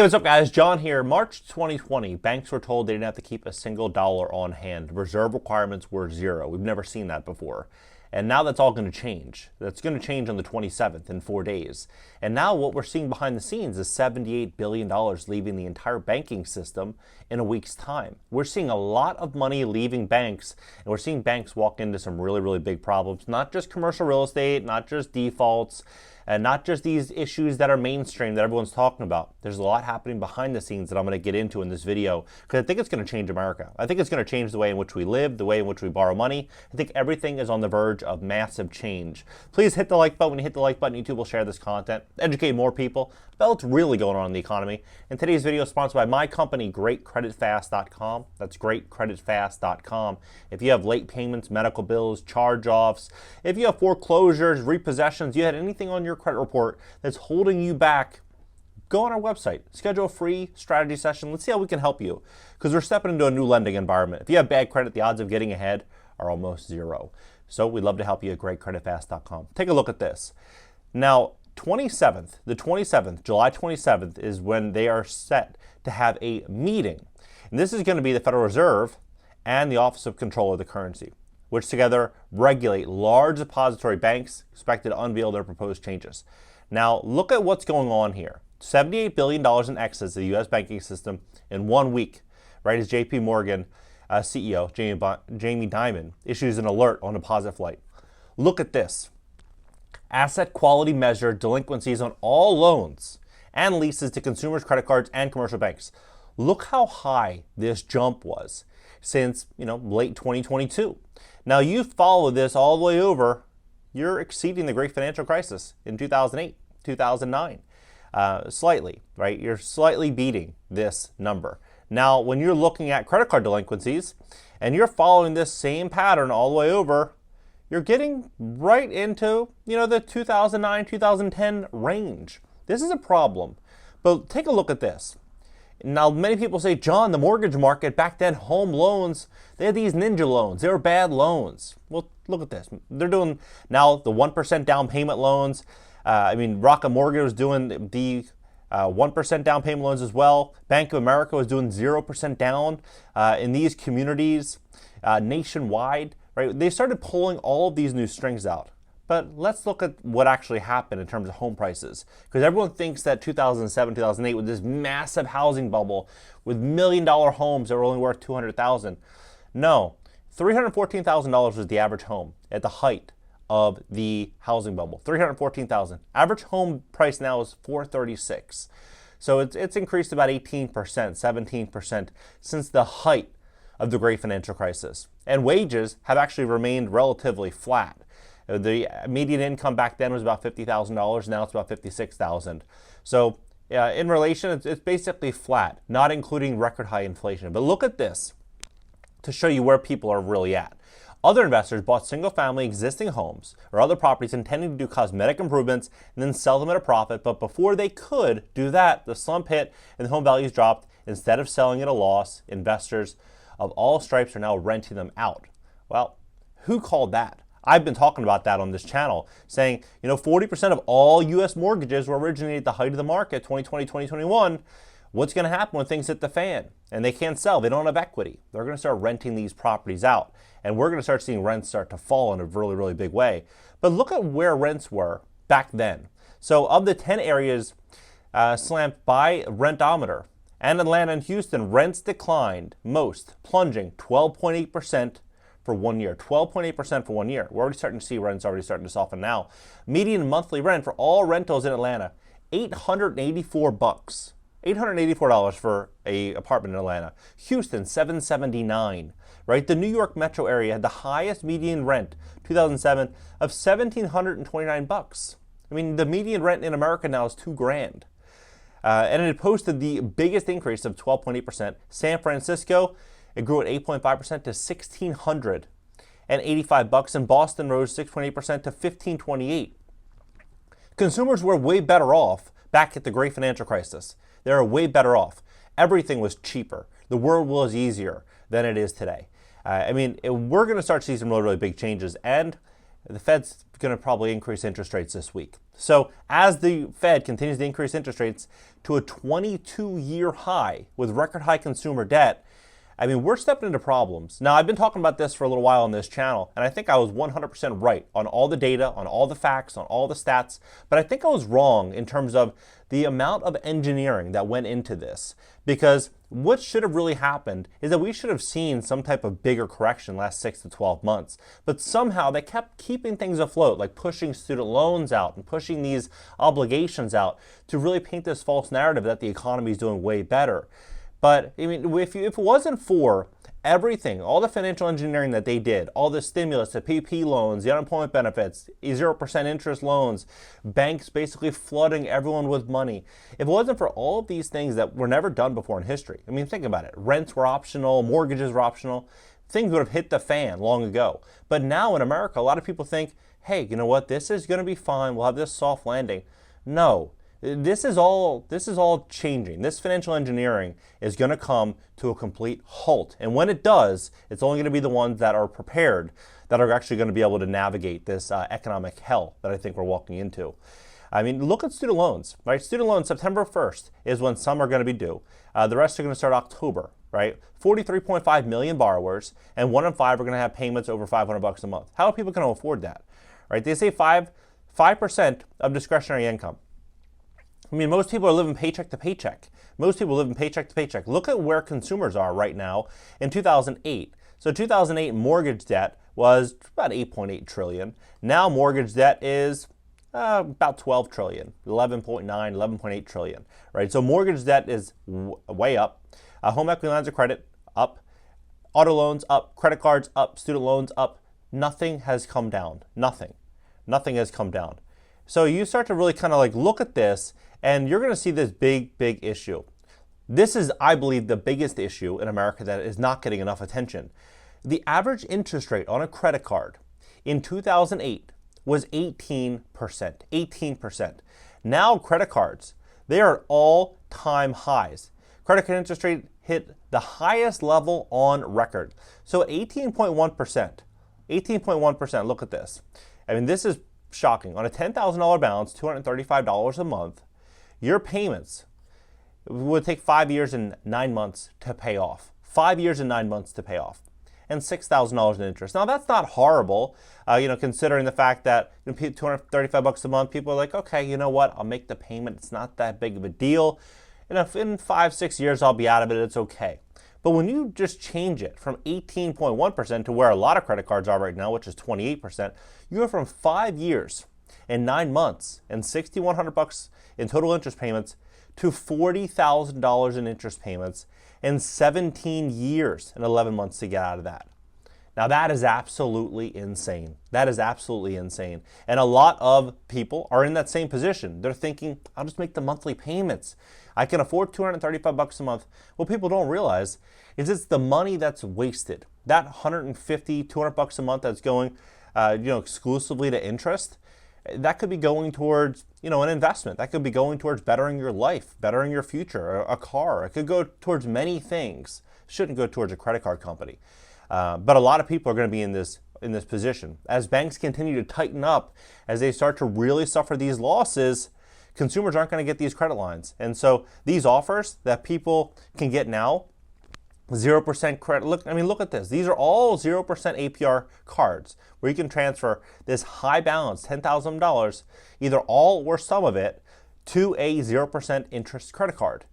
Hey, what's up, guys? John here. March 2020, banks were told they didn't have to keep a single dollar on hand. Reserve requirements were zero. We've never seen that before. And now that's all going to change. That's going to change on the 27th in 4 days. And now what we're seeing behind the scenes is $78 billion leaving the entire banking system in a week's time. We're seeing a lot of money leaving banks, and we're seeing banks walk into some really, really big problems. Not just commercial real estate, not just defaults, and not just these issues that are mainstream that everyone's talking about. There's a lot happening behind the scenes that I'm going to get into in this video because I think it's going to change America. I think it's going to change the way in which we live, the way in which we borrow money. I think everything is on the verge of massive change. Please hit the like button. When you hit the like button, YouTube will share this content, educate more people about what's really going on in the economy. And today's video is sponsored by my company, GreatCreditFast.com. That's GreatCreditFast.com. If you have late payments, medical bills, charge-offs, if you have foreclosures, repossessions, you had anything on your credit report that's holding you back, go on our website, schedule a free strategy session. Let's see how we can help you, because we're stepping into a new lending environment. If you have bad credit, the odds of getting ahead are almost zero. So we'd love to help you at GreatCreditFast.com. Take a look at this. Now, July 27th is when they are set to have a meeting. And this is going to be the Federal Reserve and the Office of Control of the Currency, which together regulate large depository banks, expected to unveil their proposed changes. Now, look at what's going on here. $78 billion in excess of the U.S. banking system in 1 week, right, as J.P. Morgan CEO Jamie Dimon issues an alert on deposit flight. Look at this. Asset quality measured delinquencies on all loans and leases to consumers' credit cards and commercial banks. Look how high this jump was since, late 2022. Now, you follow this all the way over, you're exceeding the great financial crisis in 2008, 2009, slightly, right? You're slightly beating this number. Now, when you're looking at credit card delinquencies and you're following this same pattern all the way over, you're getting right into, the 2009, 2010 range. This is a problem. But take a look at this. Now, many people say, John, the mortgage market back then, home loans, they had these ninja loans. They were bad loans. Well, look at this. They're doing now the 1% down payment loans. Rocket Mortgage was doing the 1% down payment loans as well. Bank of America was doing 0% down in these communities nationwide. Right? They started pulling all of these new strings out. But let's look at what actually happened in terms of home prices. Because everyone thinks that 2007, 2008 was this massive housing bubble with $1 million homes that were only worth $200,000. No, $314,000 was the average home at the height of the housing bubble. $314,000. Average home price now is $436,000. So it's increased about 18%, 17% since the height of the great financial crisis. And wages have actually remained relatively flat. The median income back then was about $50,000. Now it's about $56,000. So in relation, it's basically flat, not including record high inflation. But look at this to show you where people are really at. Other investors bought single-family existing homes or other properties intending to do cosmetic improvements and then sell them at a profit. But before they could do that, the slump hit and the home values dropped. Instead of selling at a loss, investors of all stripes are now renting them out. Well, who called that? I've been talking about that on this channel, saying, 40% of all U.S. mortgages were originated at the height of the market, 2020, 2021. What's going to happen when things hit the fan and they can't sell? They don't have equity. They're going to start renting these properties out. And we're going to start seeing rents start to fall in a really, really big way. But look at where rents were back then. So of the 10 areas slammed by Rentometer, and Atlanta and Houston, rents declined most, plunging 12.8% for 1 year. 12.8% for 1 year. We're already starting to see rents already starting to soften now. Median monthly rent for all rentals in Atlanta, $884. $884 for an apartment in Atlanta. Houston, $779. Right? The New York metro area had the highest median rent, 2007, of $1,729. The median rent in America now is $2,000. And it posted the biggest increase of 12.8%. San Francisco, it grew at 8.5% to $1,685, and Boston rose 6.8% to $1,528. Consumers were way better off back at the great financial crisis. They were way better off. Everything was cheaper. The world was easier than it is today. We're going to start to see some really, really big changes, and the Fed's going to probably increase interest rates this week. So as the Fed continues to increase interest rates to a 22-year high with record high consumer debt, I mean, we're stepping into problems. Now, I've been talking about this for a little while on this channel, and I think I was 100% right on all the data, on all the facts, on all the stats, but I think I was wrong in terms of the amount of engineering that went into this. Because what should have really happened is that we should have seen some type of bigger correction last 6 to 12 months. But somehow they kept keeping things afloat, like pushing student loans out and pushing these obligations out to really paint this false narrative that the economy is doing way better. But I mean, if it wasn't for everything, all the financial engineering that they did, all the stimulus, the PP loans, the unemployment benefits, 0% interest loans, banks basically flooding everyone with money. If it wasn't for all of these things that were never done before in history, I mean, think about it. Rents were optional, mortgages were optional. Things would have hit the fan long ago. But now in America, a lot of people think, hey, you know what? This is going to be fine. We'll have this soft landing. No. This is all changing. This financial engineering is going to come to a complete halt. And when it does, it's only going to be the ones that are prepared that are actually going to be able to navigate this economic hell that I think we're walking into. I mean, look at student loans, right? Student loans, September 1st is when some are going to be due. The rest are going to start October, right? 43.5 million borrowers, and 1 in 5 are going to have payments over $500 a month. How are people going to afford that, right? They say 5% of discretionary income. I mean, most people are living paycheck to paycheck. Most people live in paycheck to paycheck. Look at where consumers are right now in 2008. So 2008 mortgage debt was about 8.8 trillion. Now mortgage debt is about 12 trillion, 11.9, 11.8 trillion, right? So mortgage debt is way up. Home equity lines of credit up. Auto loans up. Credit cards up. Student loans up. Nothing has come down. Nothing has come down. So you start to really kind of like look at this, and you're going to see this big issue. This is, I believe, the biggest issue in America that is not getting enough attention. The average interest rate on a credit card in 2008 was 18%. 18%. Now credit cards, they are at all-time highs. Credit card interest rate hit the highest level on record. So 18.1%. 18.1%. Look at this. I mean, this is shocking. On a $10,000 balance, $235 a month, your payments would take 5 years and 9 months to pay off. 5 years and 9 months to pay off. And $6,000 in interest. Now, that's not horrible, considering the fact that $235 a month, people are like, okay, you know what? I'll make the payment. It's not that big of a deal. And if in 5-6 years I'll be out of it, it's okay. But when you just change it from 18.1% to where a lot of credit cards are right now, which is 28%, you go from 5 years and 9 months and $6,100 in total interest payments to $40,000 in interest payments and 17 years and 11 months to get out of that. Now that is absolutely insane. That is absolutely insane. And a lot of people are in that same position. They're thinking, I'll just make the monthly payments. I can afford $235 a month. What people don't realize is it's the money that's wasted. That $150, $200 a month that's going exclusively to interest, that could be going towards, an investment. That could be going towards bettering your life, bettering your future, a car. It could go towards many things. It shouldn't go towards a credit card company. But a lot of people are going to be in this position. As banks continue to tighten up, as they start to really suffer these losses, consumers aren't going to get these credit lines. And so these offers that people can get now, 0% credit. Look at this. These are all 0% APR cards where you can transfer this high balance, $10,000, either all or some of it, to a 0% interest credit card.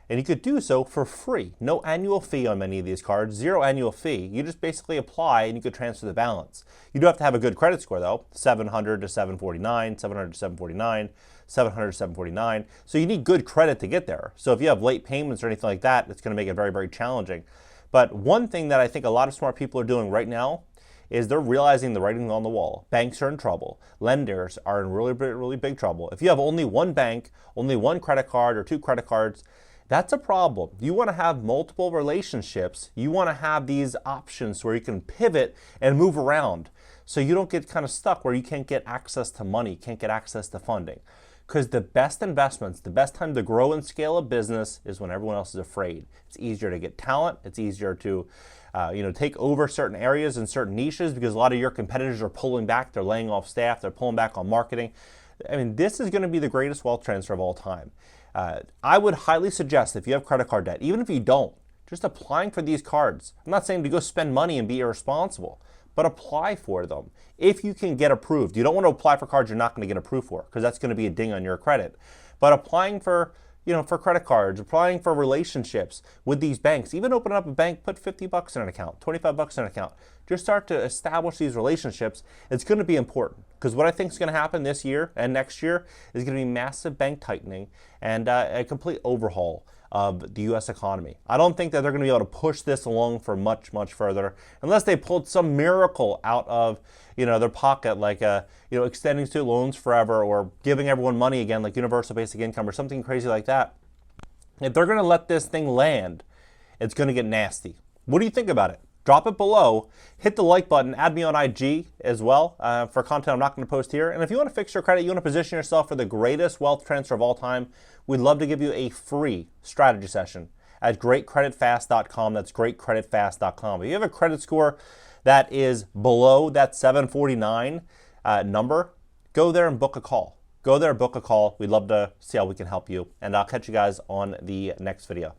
And you could do so for free. No annual fee on many of these cards, 0 annual fee. You just basically apply and you could transfer the balance. You do have to have a good credit score though, 700 to 749, 700 to 749, 700 to 749. So you need good credit to get there. So if you have late payments or anything like that, it's going to make it very, very challenging. But one thing that I think a lot of smart people are doing right now is they're realizing the writing on the wall. Banks are in trouble. Lenders are in really big trouble. If you have only one bank, only one credit card or 2 credit cards, that's a problem. You want to have multiple relationships. You want to have these options where you can pivot and move around so you don't get kind of stuck where you can't get access to money, can't get access to funding. Because the best investments, the best time to grow and scale a business is when everyone else is afraid. It's easier to get talent. It's easier to take over certain areas and certain niches because a lot of your competitors are pulling back. They're laying off staff. They're pulling back on marketing. I mean, this is going to be the greatest wealth transfer of all time. I would highly suggest if you have credit card debt, even if you don't, just applying for these cards. I'm not saying to go spend money and be irresponsible, but apply for them if you can get approved. You don't want to apply for cards you're not going to get approved for because that's going to be a ding on your credit. But applying for credit cards, applying for relationships with these banks, even open up a bank, put $50 in an account, $25 in an account. Just start to establish these relationships. It's going to be important because what I think is going to happen this year and next year is going to be massive bank tightening and a complete overhaul of the U.S. economy. I don't think that they're going to be able to push this along for much, much further unless they pulled some miracle out of their pocket, like extending student loans forever or giving everyone money again, like universal basic income or something crazy like that. If they're going to let this thing land, it's going to get nasty. What do you think about it? Drop it below. Hit the like button. Add me on IG as well for content I'm not going to post here. And if you want to fix your credit, you want to position yourself for the greatest wealth transfer of all time, we'd love to give you a free strategy session at greatcreditfast.com. That's greatcreditfast.com. If you have a credit score that is below that 749 number, go there and book a call. Go there, book a call. We'd love to see how we can help you. And I'll catch you guys on the next video.